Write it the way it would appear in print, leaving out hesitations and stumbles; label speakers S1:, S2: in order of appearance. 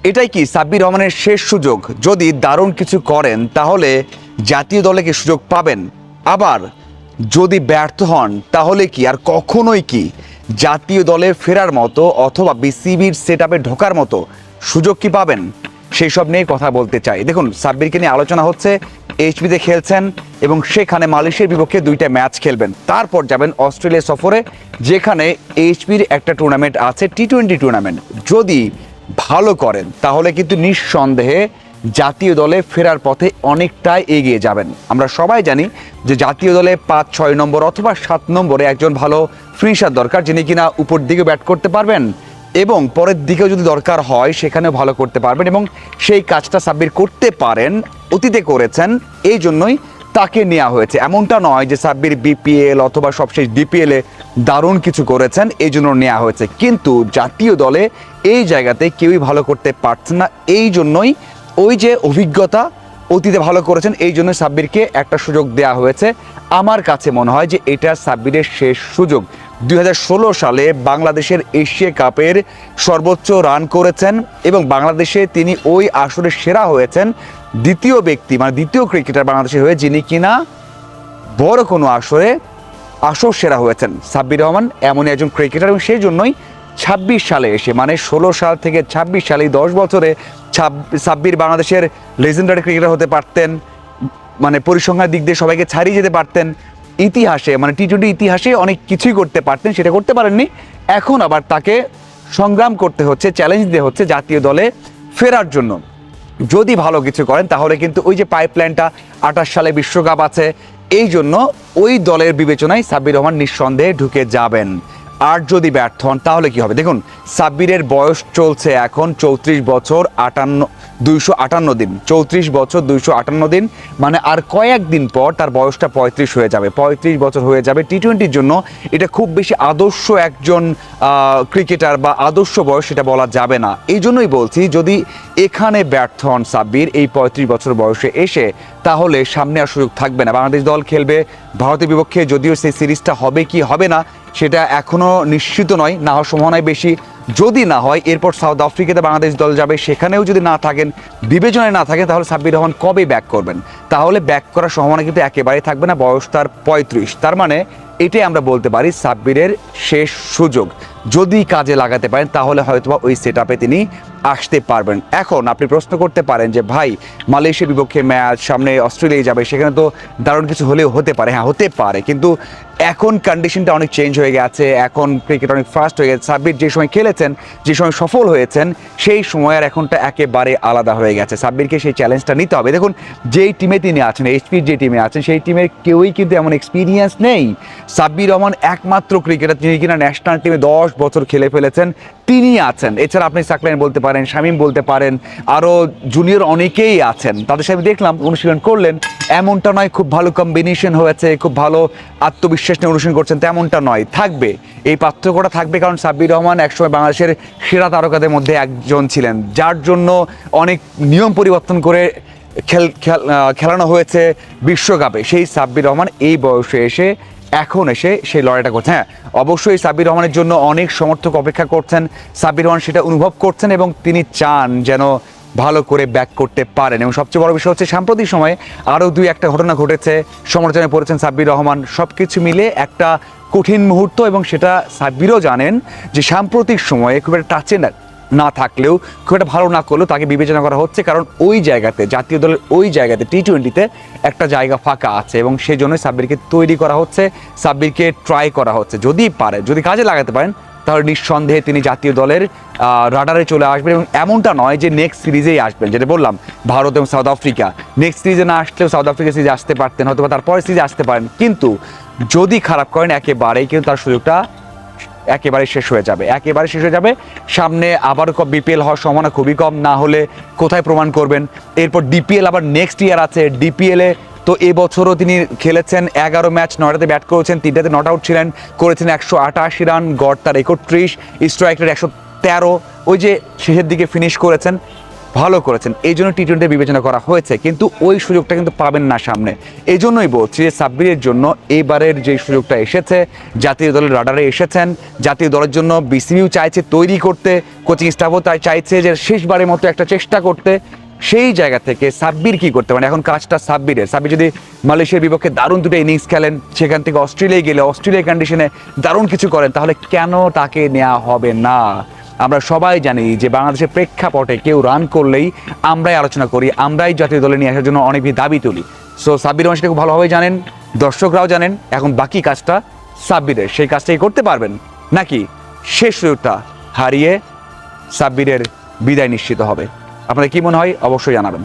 S1: এটাই কি সাব্বির রহমানের শেষ সুযোগ? যদি দারুণ কিছু করেন তাহলে জাতীয় দলে কি সুযোগ পাবেন? আবার যদি ব্যর্থ হন তাহলে কি আর কখনোই কি জাতীয় দলে ফেরার মতো অথবা বিসিবির সেটআপে ঢোকার মতো সুযোগ কি পাবেন? সেই সব নিয়ে কথা বলতে চাই। দেখুন, সাব্বিরকে নিয়ে আলোচনা হচ্ছে। এইচপিতে খেলছেন এবং সেখানে মালয়েশিয়ার বিপক্ষে 2টা ম্যাচ খেলবেন, তারপর যাবেন অস্ট্রেলিয়া সফরে, যেখানে এইচপির একটা টুর্নামেন্ট আছে, টি-20 টুর্নামেন্ট। যদি ভালো করেন তাহলে কিন্তু নিঃসন্দেহে জাতীয় দলে ফেরার পথে অনেকটাই এগিয়ে যাবেন। আমরা সবাই জানি যে জাতীয় দলে 5-6 নম্বর অথবা 7 নম্বরে একজন ভালো ফিনিশার দরকার, যিনি কিনা উপর দিকে ব্যাট করতে পারবেন এবং পরের দিকেও যদি দরকার হয় সেখানেও ভালো করতে পারবেন, এবং সেই কাজটা সাব্বির করতে পারেন, অতীতে করেছেন, এই জন্যই তাকে নেওয়া হয়েছে। এমনটা নয় যে সাব্বির বিপিএল অথবা সবশেষ ডিপিএলে দারুণ কিছু করেছেন এই জন্য নেওয়া হয়েছে, কিন্তু জাতীয় দলে এই জায়গাতে কেউই ভালো করতে পারছেন না। এই জন্যই ওই যে অভিজ্ঞতা, অতীতে ভালো করেছেন, এই জন্য সাব্বিরকে একটা সুযোগ দেওয়া হয়েছে। আমার কাছে মনে হয় যে এটা সাব্বিরের শেষ সুযোগ। 2016 সালে বাংলাদেশের এশিয়া কাপের সর্বোচ্চ রান করেছেন এবং বাংলাদেশে তিনি ওই আসরে সেরা হয়েছেন। দ্বিতীয় ব্যক্তি, মানে দ্বিতীয় ক্রিকেটার বাংলাদেশে হয়ে যিনি কিনা বড় কোনো আসর সেরা হয়েছেন। সাব্বির রহমান এমনই একজন ক্রিকেটার, এবং সেই জন্যই 26 সালে এসে, মানে 16 সাল থেকে 26 সালে 10 বছরে সাব্বির বাংলাদেশের লেজেন্ডারি ক্রিকেটার হতে পারতেন, মানে পরিসংখ্যানের দিক দিয়ে সবাইকে ছাড়িয়ে যেতে পারতেন। ইতিহাসে, মানে টি-20 ইতিহাসে অনেক কিছুই করতে পারতেন, সেটা করতে পারেননি। এখন আবার তাকে সংগ্রাম করতে হচ্ছে, চ্যালেঞ্জ দিয়ে হচ্ছে জাতীয় দলে ফেরার জন্য। যদি ভালো কিছু করেন তাহলে কিন্তু ওই যে পাইপলাইনটা 28 সালে বিশ্বকাপ আছে, এই জন্য ওই দলের বিবেচনায় সাব্বির রহমান নিঃসন্দেহে ঢুকে যাবেন। আর যদি ব্যর্থ হন তাহলে কি হবে? দেখুন, সাব্বিরের বয়স চলছে এখন 34 বছর 258 দিন, 34 বছর 258 দিন, মানে আর কয়েকদিন পর তার বয়সটা 35 হয়ে যাবে, 35 বছর হয়ে যাবে। টি-20-র জন্য এটা খুব বেশি আদর্শ একজন ক্রিকেটার বা আদর্শ বয়স সেটা বলা যাবে না। এই জন্যই বলছি, যদি এখানে ব্যর্থ হন সাব্বির এই 35 বছর বয়সে এসে, তাহলে সামনে আর সুযোগ থাকবে না। বাংলাদেশ দল খেলবে ভারতের বিপক্ষে, যদিও সেই সিরিজটা হবে কি হবে না সেটা এখনও নিশ্চিত নয়, না হওয়ার সম্ভাবনাই বেশি। যদি না হয় এরপর সাউথ আফ্রিকাতে বাংলাদেশ দল যাবে, সেখানেও যদি না থাকেন, বিবেচনায় না থাকেন, তাহলে সাব্বির রহমান কবে ব্যাক করবেন? তাহলে ব্যাক করার সম্ভাবনা কিন্তু একেবারেই থাকবে না। বয়স তার 35, তার মানে এটাই আমরা বলতে পারি সাব্বিরের শেষ সুযোগ। যদি কাজে লাগাতে পারেন তাহলে হয়তোবা ওই সেটআপে তিনি আসতে পারবেন। এখন আপনি প্রশ্ন করতে পারেন যে ভাই, মালয়েশিয়ার বিপক্ষে ম্যাচ, সামনে অস্ট্রেলিয়ায় যাবে, সেখানে তো দারুণ কিছু হলেও হতে পারে। হ্যাঁ, হতে পারে, কিন্তু এখন কন্ডিশনটা অনেক চেঞ্জ হয়ে গেছে, এখন ক্রিকেট অনেক ফাস্ট হয়ে গেছে। সাব্বির যে সময় খেলেছেন, যে সময় সফল হয়েছেন, সেই সময় আর এখনটা একেবারে আলাদা হয়ে গেছে। সাব্বিরকে সেই চ্যালেঞ্জটা নিতে হবে। দেখুন, যেই টিমে তিনি আছেন, এইচপির যে টিমে আছেন, সেই টিমের কেউই কিন্তু এমন এক্সপিরিয়েন্স নেই। সাব্বির রহমান একমাত্র ক্রিকেটার যিনি কিনা ন্যাশনাল টিমে 10 বছর খেলে ফেলেছেন, তিনি আছেন। এছাড়া আপনি সাকলাইন বলতে পারেন, শামীম বলতে পারেন, আরও জুনিয়র অনেকেই আছেন। তাদের সাথে দেখলাম অনুশীলন করলেন, এমনটা নয় খুব ভালো কম্বিনেশন হয়েছে, খুব ভালো আত্মবিশ্বাস নিয়ে অনুশীলন করছেন, তেমনটা নয়। থাকবে, এই পার্থক্যটা থাকবে, কারণ সাব্বির রহমান একসময় বাংলাদেশের সেরা তারকাদের মধ্যে একজন ছিলেন, যার জন্য অনেক নিয়ম পরিবর্তন করে খেলানো হয়েছে বিশ্বকাপে। সেই সাব্বির রহমান এই বয়সে এসে এখন এসে সেই লড়াইটা করছে। হ্যাঁ, অবশ্যই সাব্বির রহমানের জন্য অনেক সমর্থক অপেক্ষা করছেন, সাব্বির রহমান সেটা অনুভব করছেন এবং তিনি চান যেন ভালো করে ব্যাক করতে পারেন। এবং সবচেয়ে বড় বিষয় হচ্ছে সাম্প্রতিক সময়ে আরও 2-1টা ঘটনা ঘটেছে, সমালোচনায় পড়েছেন সাব্বির রহমান। সব কিছু মিলে একটা কঠিন মুহূর্ত, এবং সেটা সাব্বিরও জানেন যে সাম্প্রতিক সময়ে খুব একটা টাচে না থাকলেও, খুব একটা ভালো না করলেও তাকে বিবেচনা করা হচ্ছে, কারণ ওই জায়গাতে, জাতীয় দলের ওই জায়গাতে টি-20-তে একটা জায়গা ফাঁকা আছে, এবং সেই জন্যই সাব্বিরকে তৈরি করা হচ্ছে, সাব্বিরকে ট্রাই করা হচ্ছে। যদি পারে, যদি কাজে লাগাতে পারেন, তাহলে নিঃসন্দেহে তিনি জাতীয় দলের রাডারে চলে আসবেন। এবং এমনটা নয় যে নেক্সট সিরিজেই আসবেন, যেটা বললাম ভারত এবং সাউথ আফ্রিকা, নেক্সট সিরিজে না আসলেও সাউথ আফ্রিকা সিরিজে আসতে পারতেন, হয়তো বা তারপরে সিরিজে আসতে পারেন, কিন্তু যদি খারাপ করেন একেবারেই কিন্তু তার সুযোগটা একেবারে শেষ হয়ে যাবে, একেবারে শেষ হয়ে যাবে। সামনে আবার বিপিএল হওয়ার সম্ভাবনা খুবই কম, না হলে কোথায় প্রমাণ করবেন? এরপর ডিপিএল আবার নেক্সট ইয়ার আছে। ডিপিএলে তো এবছরও তিনি খেলেছেন 11 ম্যাচ, 9টাতে ব্যাট করেছেন, 3টাতে নট আউট ছিলেন, করেছেন 188 রান, গড় তার 31, স্ট্রাইক রেট 113। ওই যে শেষের দিকে ফিনিশ করেছেন, ভালো করেছেন, এই জন্য টি-20 বিবেচনা করা হয়েছে, কিন্তু ওই সুযোগটা কিন্তু পাবেন না সামনে। এই জন্যই বলছি যে সাব্বিরের জন্য এবারের যে সুযোগটা এসেছে, জাতীয় দলের রাডারে এসেছেন, জাতীয় দলের জন্য বিসিবিও চাইছে তৈরি করতে, কোচিং স্টাফও তাই চাইছে যে শেষবারের মতো একটা চেষ্টা করতে। সেই জায়গা থেকে সাব্বির কি করতে পারে, এখন কাজটা সাব্বিরের। সাব্বির যদি মালয়েশিয়ার বিপক্ষে দারুণ দুটো ইনিংস খেলেন, সেখান থেকে অস্ট্রেলিয়ায় গেলে অস্ট্রেলিয়ার কন্ডিশনে দারুণ কিছু করেন, তাহলে কেন তাকে নেওয়া হবে না? আমরা সবাই জানি যে বাংলাদেশের প্রেক্ষাপটে কেউ রান করলেই আমরাই আলোচনা করি, আমরাই জাতীয় দলে নিয়ে আসার জন্য অনেক দাবি তুলি। সো সাব্বির রহমান সেটা খুব ভালোভাবে জানেন, দর্শকরাও জানেন। এখন বাকি কাজটা সাব্বিরের, সেই কাজটাই করতে পারবেন নাকি শেষ সুযোগটা হারিয়ে সাব্বিরের বিদায় নিশ্চিত হবে? আপনাদের কি মনে হয় অবশ্যই জানাবেন।